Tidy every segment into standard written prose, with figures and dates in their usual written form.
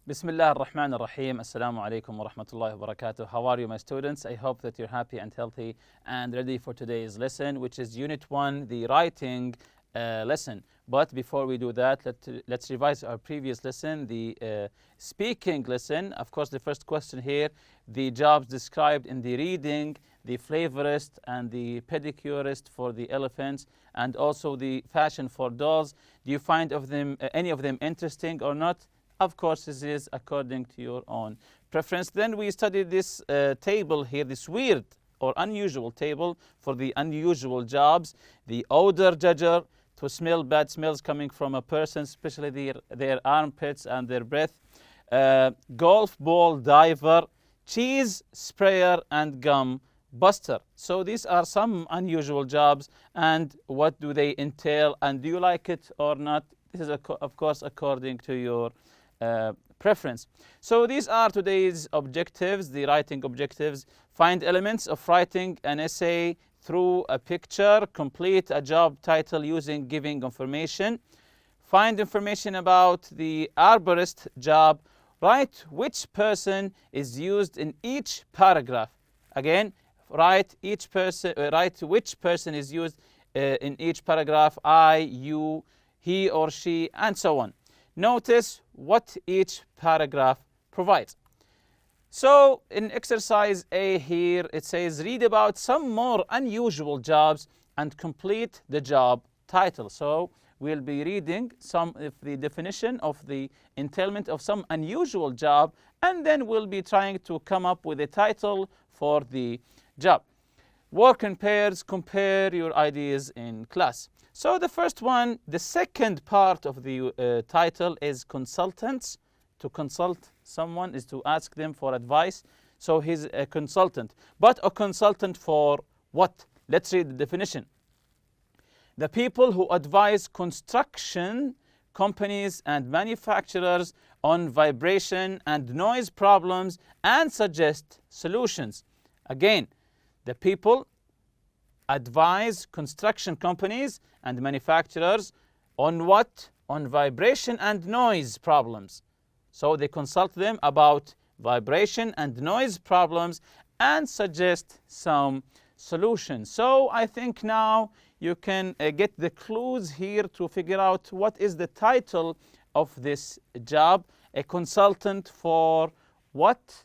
Bismillah ar-Rahman ar-Rahim. Assalamu alaikum wa rahmatullahi wa barakatuh. How are you, my students? I hope that you're happy and healthy and ready for today's lesson, which is Unit 1, the writing lesson. But before we do that, let's revise our previous lesson, the speaking lesson. Of course, the first question here, the jobs described in the reading, the flavorist and the pedicurist for the elephants, and also the fashion for dolls. Do you find any of them interesting or not? Of course, this is according to your own preference. Then we studied this table here, this weird or unusual table for the unusual jobs. The odor judger, to smell bad smells coming from a person, especially their armpits and their breath. Golf ball diver, cheese sprayer, and gum buster. So these are some unusual jobs, and what do they entail, and do you like it or not? This is, of course, according to your preference. So these are today's objectives, the writing objectives. Find elements of writing an essay through a picture. Complete a job title using giving information. Find information about the arborist job. Write which person is used in each paragraph. Again, write which person is used in each paragraph. I, you, he or she, and so on. Notice what each paragraph provides. So in exercise A here, it says read about some more unusual jobs and complete the job title. So we'll be reading some of the definition of the entailment of some unusual job, and then we'll be trying to come up with a title for the job. Work in pairs, compare your ideas in class. So the first one, the second part of the title is consultants. To consult someone is to ask them for advice. So he's a consultant. But a consultant for what? Let's read the definition. The people who advise construction companies and manufacturers on vibration and noise problems and suggest solutions. Again, the people advise construction companies and manufacturers on what? On vibration and noise problems. So they consult them about vibration and noise problems and suggest some solutions. So I think now you can get the clues here to figure out what is the title of this job. A consultant for what?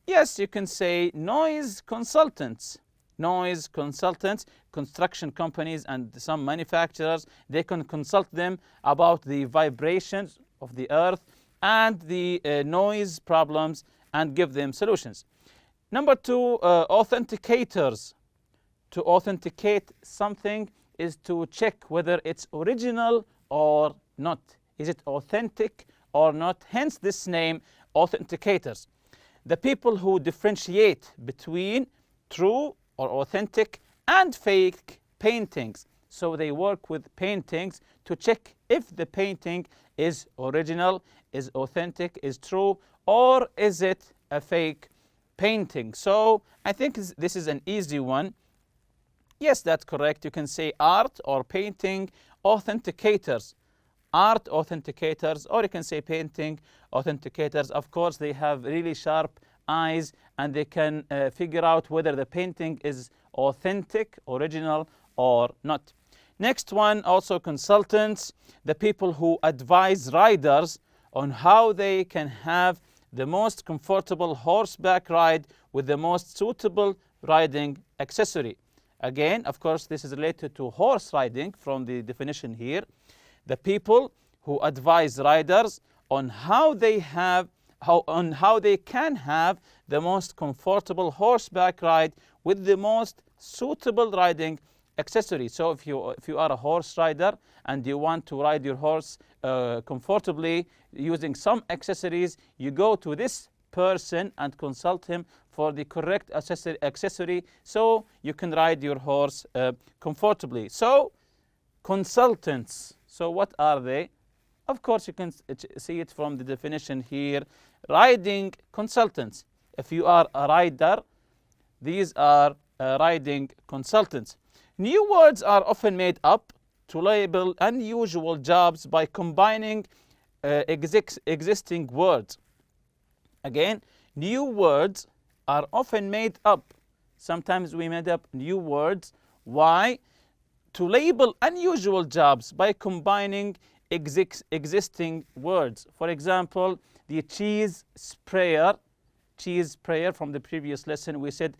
Yes, you can say noise consultants. Noise consultants, construction companies and some manufacturers, they can consult them about the vibrations of the earth and the noise problems and give them solutions. Number two, authenticators. To authenticate something is to check whether it's original or not. Is it authentic or not? Hence this name, authenticators. The people who differentiate between true or authentic and fake paintings. So they work with paintings to check if the painting is original, is authentic, is true, or is it a fake painting. So I think this is an easy one. Yes, that's correct. You can say art or painting authenticators. Art authenticators, or you can say painting authenticators. Of course, they have really sharp eyes and they can figure out whether the painting is authentic, original, or not. Next one, also consultants, the people who advise riders on how they can have the most comfortable horseback ride with the most suitable riding accessory. Again, of course, this is related to horse riding from the definition here. The people who advise riders on how they can have the most comfortable horseback ride with the most suitable riding accessory. So if you are a horse rider and you want to ride your horse comfortably using some accessories, you go to this person and consult him for the correct accessory so you can ride your horse comfortably. So consultants. So what are they? Of course, you can see it from the definition here. Riding consultants. If you are a rider, these are riding consultants. New words are often made up to label unusual jobs by combining existing words. Again, new words are often made up. Sometimes we made up new words. Why? To label unusual jobs by combining existing words. For example, the cheese sprayer from the previous lesson, we said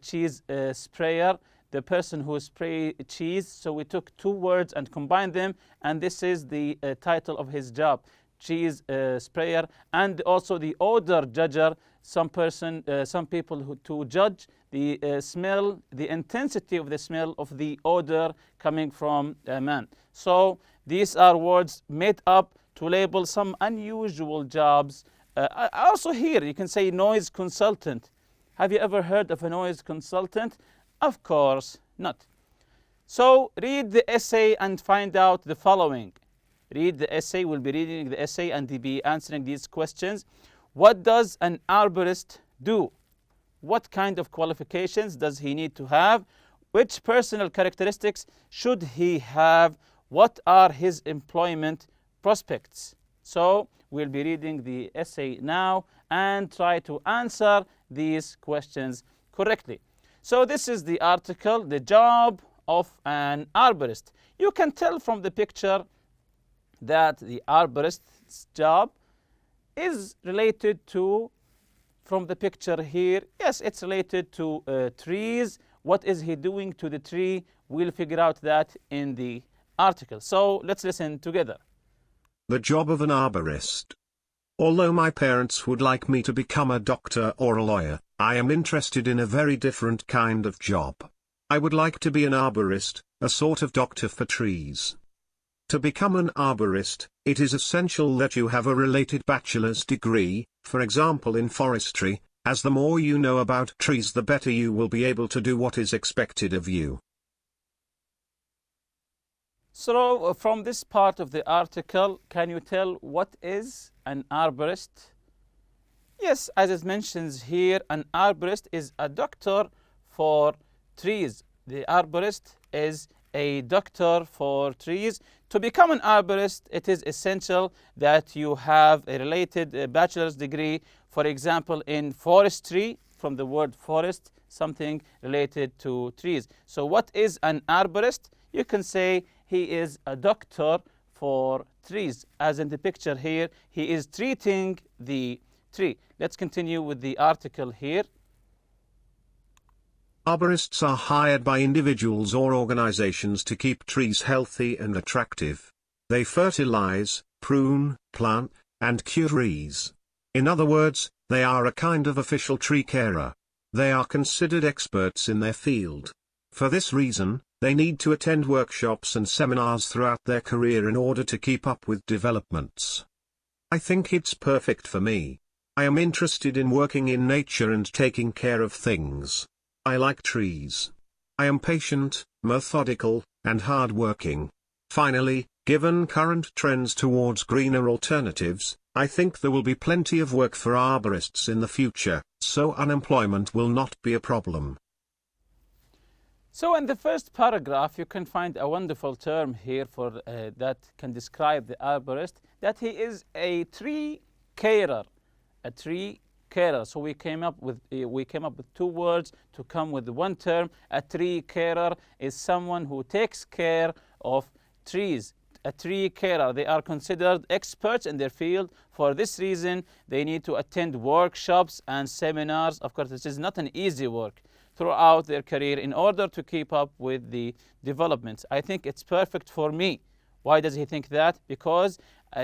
cheese sprayer, the person who spray cheese. So we took two words and combined them, and this is the title of his job, cheese sprayer. And also the odor judger, some people who to judge the smell, the intensity of the smell of the odor coming from a man. So these are words made up to label some unusual jobs. Also here you can say noise consultant. Have you ever heard of a noise consultant? Of course not. So read the essay and find out the following. Read the essay, we'll be reading the essay and be answering these questions. What does an arborist do? What kind of qualifications does he need to have? Which personal characteristics should he have? What are his employment prospects? So we'll be reading the essay now and try to answer these questions correctly. So this is the article, the job of an arborist. You can tell from the picture that the arborist's job is related to, from the picture here, yes, it's related to trees. What is he doing to the tree? We'll figure out that in the article. So let's listen together. The job of an arborist. Although my parents would like me to become a doctor or a lawyer, I am interested in a very different kind of job. I would like to be an arborist, a sort of doctor for trees. To become an arborist, it is essential that you have a related bachelor's degree, for example in forestry, as the more you know about trees the better you will be able to do what is expected of you. So from this part of the article, can you tell what is an arborist? Yes, as it mentions here, an arborist is a doctor for trees. The arborist is a doctor for trees. To become an arborist, it is essential that you have a related bachelor's degree, for example, in forestry, from the word forest, something related to trees. So what is an arborist? You can say he is a doctor for trees. As in the picture here, he is treating the tree. Let's continue with the article here. Arborists are hired by individuals or organizations to keep trees healthy and attractive. They fertilize, prune, plant, and cure trees. In other words, they are a kind of official tree carer. They are considered experts in their field. For this reason, they need to attend workshops and seminars throughout their career in order to keep up with developments. I think it's perfect for me. I am interested in working in nature and taking care of things. I like trees. I am patient, methodical, and hard-working. Finally, given current trends towards greener alternatives, I think there will be plenty of work for arborists in the future, so unemployment will not be a problem. So in the first paragraph, you can find a wonderful term here for that can describe the arborist, that he is a tree carer, a tree carer. So we came up with two words to come with one term. A tree carer is someone who takes care of trees. A tree carer, they are considered experts in their field. For this reason, they need to attend workshops and seminars. Of course, this is not an easy work throughout their career in order to keep up with the developments. I think it's perfect for me. Why does he think that? Because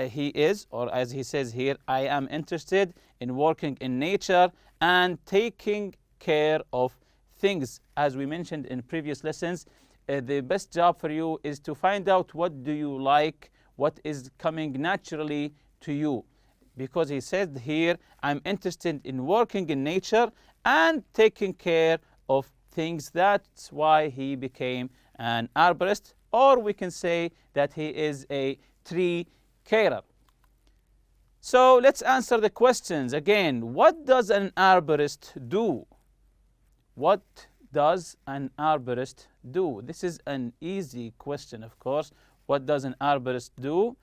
he is, or as he says here, I am interested in working in nature and taking care of things. As we mentioned in previous lessons, the best job for you is to find out what do you like, what is coming naturally to you. Because he said here, I'm interested in working in nature and taking care of things. That's why he became an arborist, or we can say that he is a tree carer. So let's answer the questions again. What does an arborist do? What does an arborist do? This is an easy question, of course. What does an arborist do?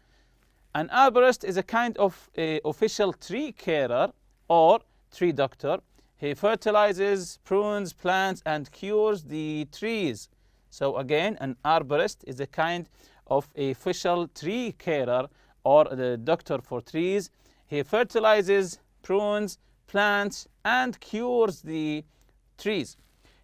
An arborist is a kind of official tree carer or tree doctor. He fertilizes, prunes, plants, and cures the trees. So again, an arborist is a kind of official tree carer or the doctor for trees. He fertilizes, prunes, plants, and cures the trees.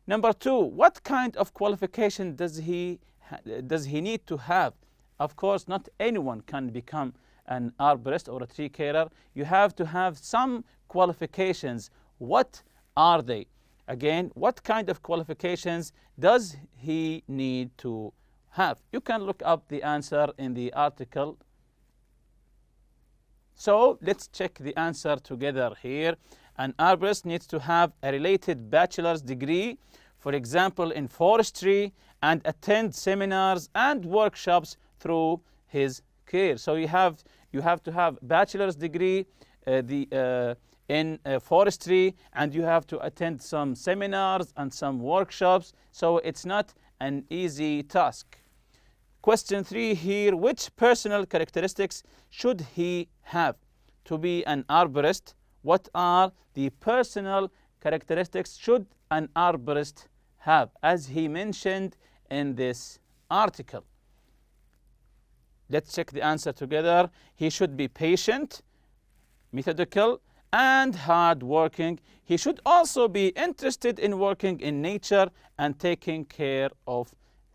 Number 2, what kind of qualification does he need to have? Of course, not anyone can become an arborist or a tree carer. You have to have some qualifications. What are they? Again, what kind of qualifications does he need to have? You can look up the answer in the article. So let's check the answer together here. An arborist needs to have a related bachelor's degree, for example, in forestry, and attend seminars and workshops through his career. So you have to have bachelor's degree in forestry, and you have to attend some seminars and some workshops. So it's not an easy task. Question 3 here, which personal characteristics should he have to be an arborist? What are the personal characteristics should an arborist have, as he mentioned in this article? Let's check the answer together. He should be patient, methodical, and hard-working. He should also be interested in working in nature and taking care of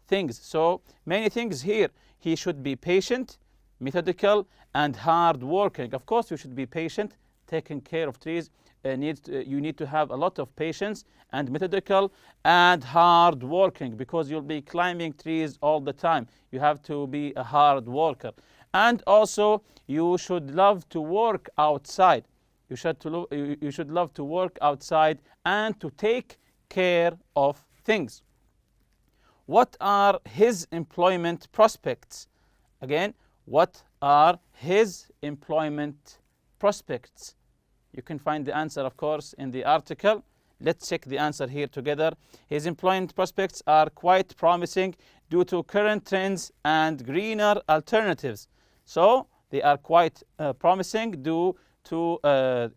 things. So many things here. He should be patient, methodical, and hard-working. Of course, you should be patient. Taking care of trees you need to have a lot of patience, and methodical and hard-working, because you'll be climbing trees all the time. You have to be a hard worker. And also, you should love to work outside. You should love to work outside and to take care of things. What are his employment prospects? Again, what are his employment prospects? You can find the answer, of course, in the article. Let's check the answer here together. His employment prospects are quite promising due to current trends and greener alternatives. So they are quite promising due to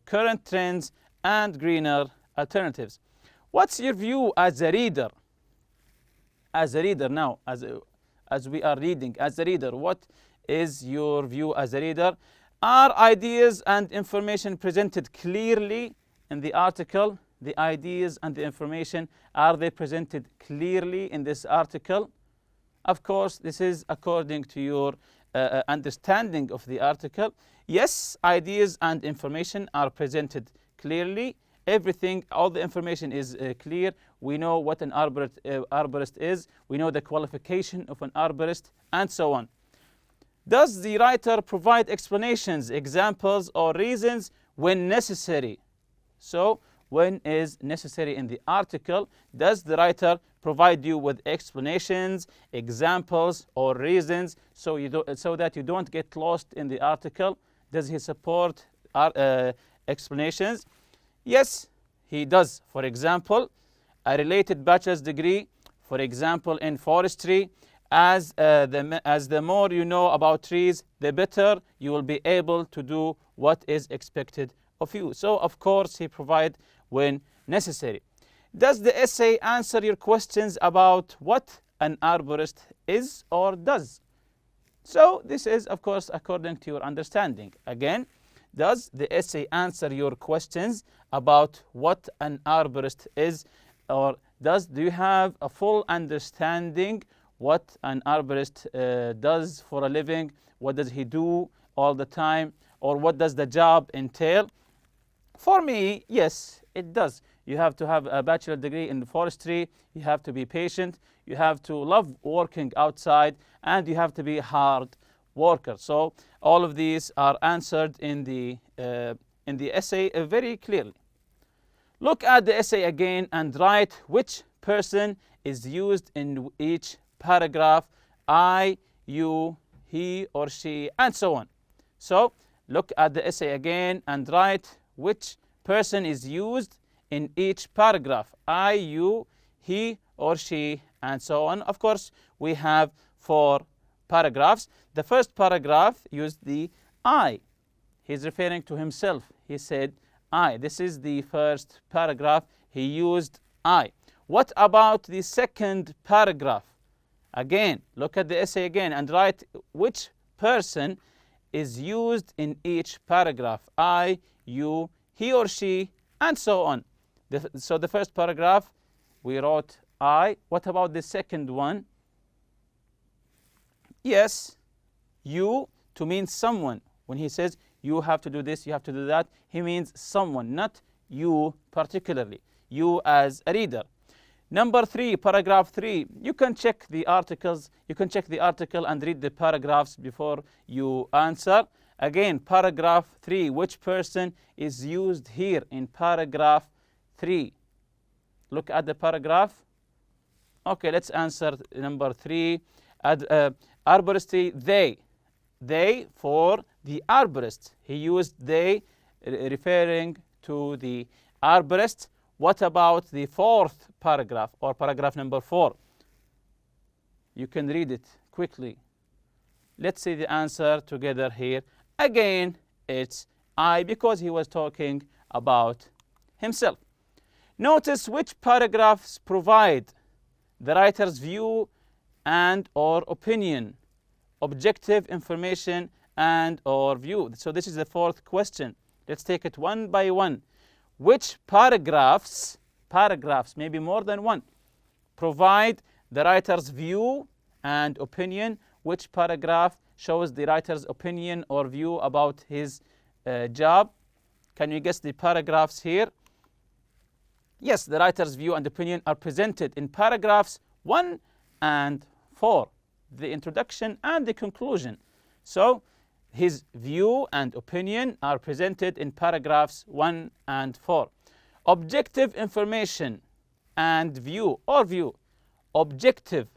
current trends and greener alternatives. What's your view as a reader? As a reader now, as we are reading, as a reader, what is your view as a reader? Are ideas and information presented clearly in the article? The ideas and the information, are they presented clearly in this article? Of course, this is according to your understanding of the article. Yes, ideas and information are presented clearly. Everything, all the information is clear. We know what an arborist is. We know the qualification of an arborist, and so on. Does the writer provide explanations, examples, or reasons when necessary? So, when is necessary in the article? Does the writer provide you with explanations, examples, or reasons so that you don't get lost in the article? Does he support explanations? Yes, he does. For example, a related bachelor's degree, for example, in forestry. As the more you know about trees, the better you will be able to do what is expected of you. So, of course, he provides when necessary. Does the essay answer your questions about what an arborist is or does? So, this is, of course, according to your understanding. Again, does the essay answer your questions about what an arborist is, or do you have a full understanding what an arborist does for a living? What does he do all the time? Or what does the job entail? For me, yes, it does. You have to have a bachelor degree in forestry. You have to be patient. You have to love working outside. And you have to be a hard worker. So all of these are answered in the essay very clearly. Look at the essay again and write which person is used in each paragraph: I, you, he or she, and so on. So look at the essay again and write which person is used in each paragraph: I, you, he or she, and so on. Of course, we have 4 paragraphs. The first paragraph used the I. He's referring to himself. He said I. This is the first paragraph. He used I. What about the second paragraph? Again, look at the essay again and write which person is used in each paragraph. I, you, he or she, and so on. So the first paragraph, we wrote I. What about the second one? Yes, you, to mean someone. When he says you have to do this, you have to do that, he means someone, not you particularly. You as a reader. Number 3, paragraph 3. You can check the articles. You can check the article and read the paragraphs before you answer. Again, paragraph 3. Which person is used here in paragraph 3? Look at the paragraph. Okay, let's answer number 3. Arborist, they. They for the arborist. He used they referring to the arborist. What about the fourth paragraph or paragraph number 4? You can read it quickly. Let's see the answer together here. Again, it's I because he was talking about himself. Notice which paragraphs provide the writer's view and or opinion, objective information and or view. So this is the fourth question. Let's take it one by one. Which paragraphs, maybe more than one, provide the writer's view and opinion? Which paragraph shows the writer's opinion or view about his job? Can you guess the paragraphs here? Yes, the writer's view and opinion are presented in paragraphs 1 and 4, the introduction and the conclusion. So his view and opinion are presented in paragraphs 1 and 4. Objective information and view or view. Objective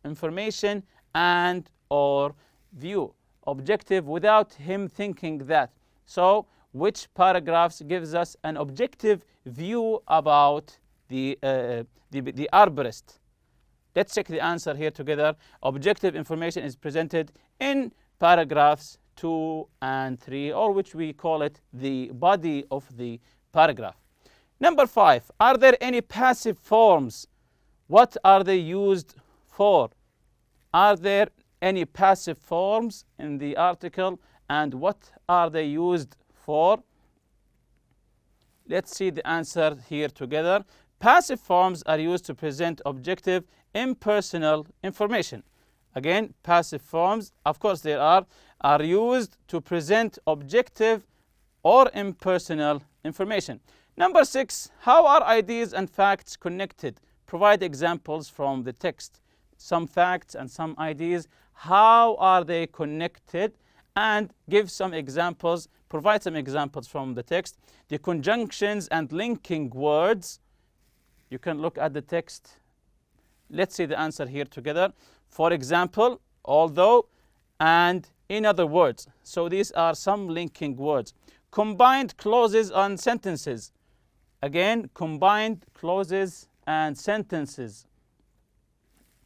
information and or view. Objective without him thinking that. So which paragraphs gives us an objective view about the arborist? Let's check the answer here together. Objective information is presented in paragraphs 2 and 3, or which we call it the body of the paragraph. Number 5, are there any passive forms? What are they used for? Are there any passive forms in the article, and what are they used for? Let's see the answer here together. Passive forms are used to present objective, impersonal information. Again, passive forms, of course there are used to present objective or impersonal information. Number 6, how are ideas and facts connected? Provide examples from the text. Some facts and some ideas, how are they connected? And give some examples, provide some examples from the text. The conjunctions and linking words. You can look at the text. Let's see the answer here together. For example, although and in other words. So these are some linking words. Combined clauses and sentences. Again, combined clauses and sentences.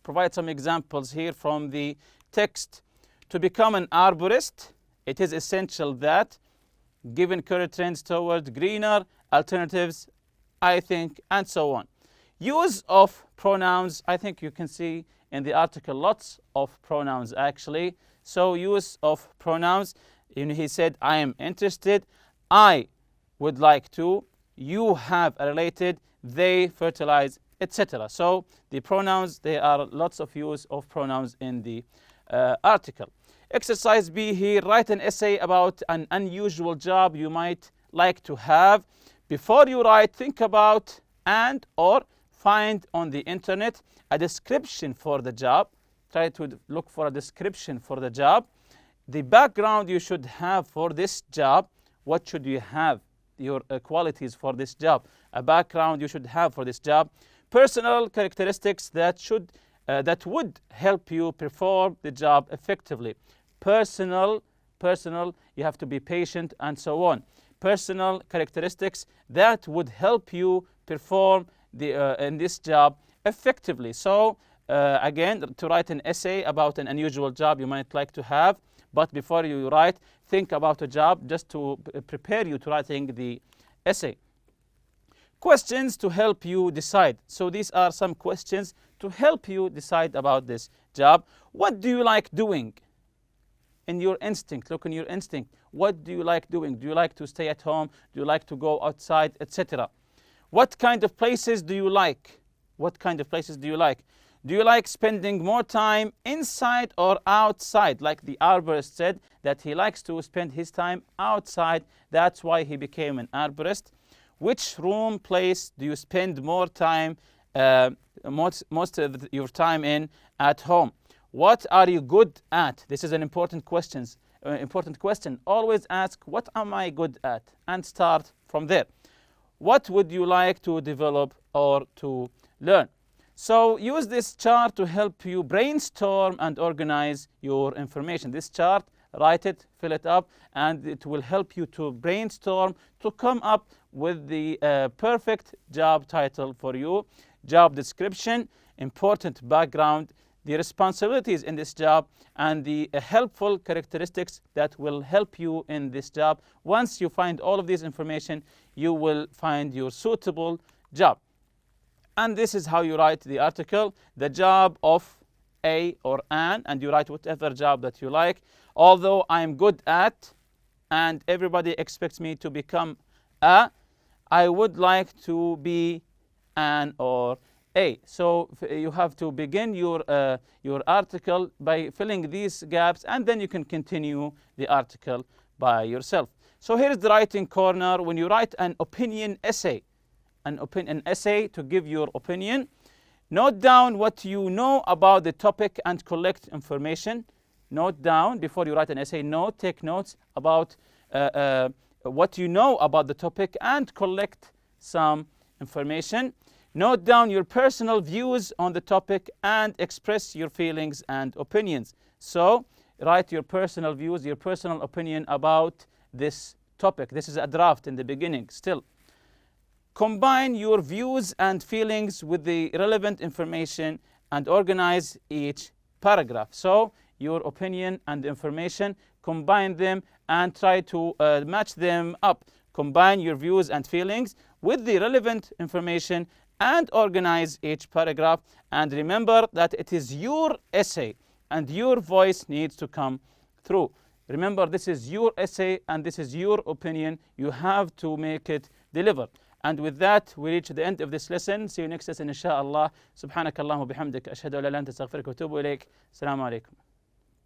Provide some examples here from the text. To become an arborist, it is essential that, given current trends toward greener alternatives, I think, and so on. Use of pronouns. I think you can see in the article lots of pronouns actually. So use of pronouns. He said, I am interested. I would like to. You have a related. They fertilize, etc. So the pronouns, there are lots of use of pronouns in the article. Exercise B here. Write an essay about an unusual job you might like to have. Before you write, think about and or find on the internet a description for the job. Try to look for a description for the job. The background you should have for this job. What should you have? Your qualities for this job. A background you should have for this job. Personal characteristics that would help you perform the job effectively. Personal, you have to be patient and so on. Personal characteristics that would help you perform in this job effectively. So again, to write an essay about an unusual job you might like to have. But before you write, think about a job just to prepare you to writing the essay. Questions to help you decide. So these are some questions to help you decide about this job. What do you like doing? In your instinct, look in your instinct. What do you like doing? Do you like to stay at home? Do you like to go outside, etc.? What kind of places do you like? What kind of places do you like? Do you like spending more time inside or outside? Like the arborist said that he likes to spend his time outside. That's why he became an arborist. Which room, place do you spend more time, most of your time in at home? What are you good at? This is an important question. Always ask, what am I good at? And start from there. What would you like to develop or to learn? So use this chart to help you brainstorm and organize your information. This chart, write it, fill it up, and it will help you to brainstorm, to come up with the perfect job title for you, job description, important background, the responsibilities in this job, and the helpful characteristics that will help you in this job. Once you find all of this information, you will find your suitable job. And this is how you write the article, the job of a or an, and you write whatever job that you like. Although I'm good at, and everybody expects me to become a, I would like to be an or a. So you have to begin your article by filling these gaps, and then you can continue the article by yourself. So here's the writing corner. When you write an opinion essay, an essay to give your opinion, note down what you know about the topic and collect information. Note down, before you write an essay, take notes about what you know about the topic and collect some information. Note down your personal views on the topic and express your feelings and opinions. So write your personal views, your personal opinion about this topic. This is a draft in the beginning still. Combine your views and feelings with the relevant information and organize each paragraph. So your opinion and information, combine them and try to match them up. Combine your views and feelings with the relevant information and organize each paragraph. And remember that it is your essay and your voice needs to come through. Remember, this is your essay and this is your opinion. You have to make it deliver. And with that, we reach the end of this lesson. See you next lesson, inshallah. Subhanakallahumma bihamdik. Ashhadu an la ilaha illa anta astaghfiruka wa atubu ilayk. Assalamu alaikum.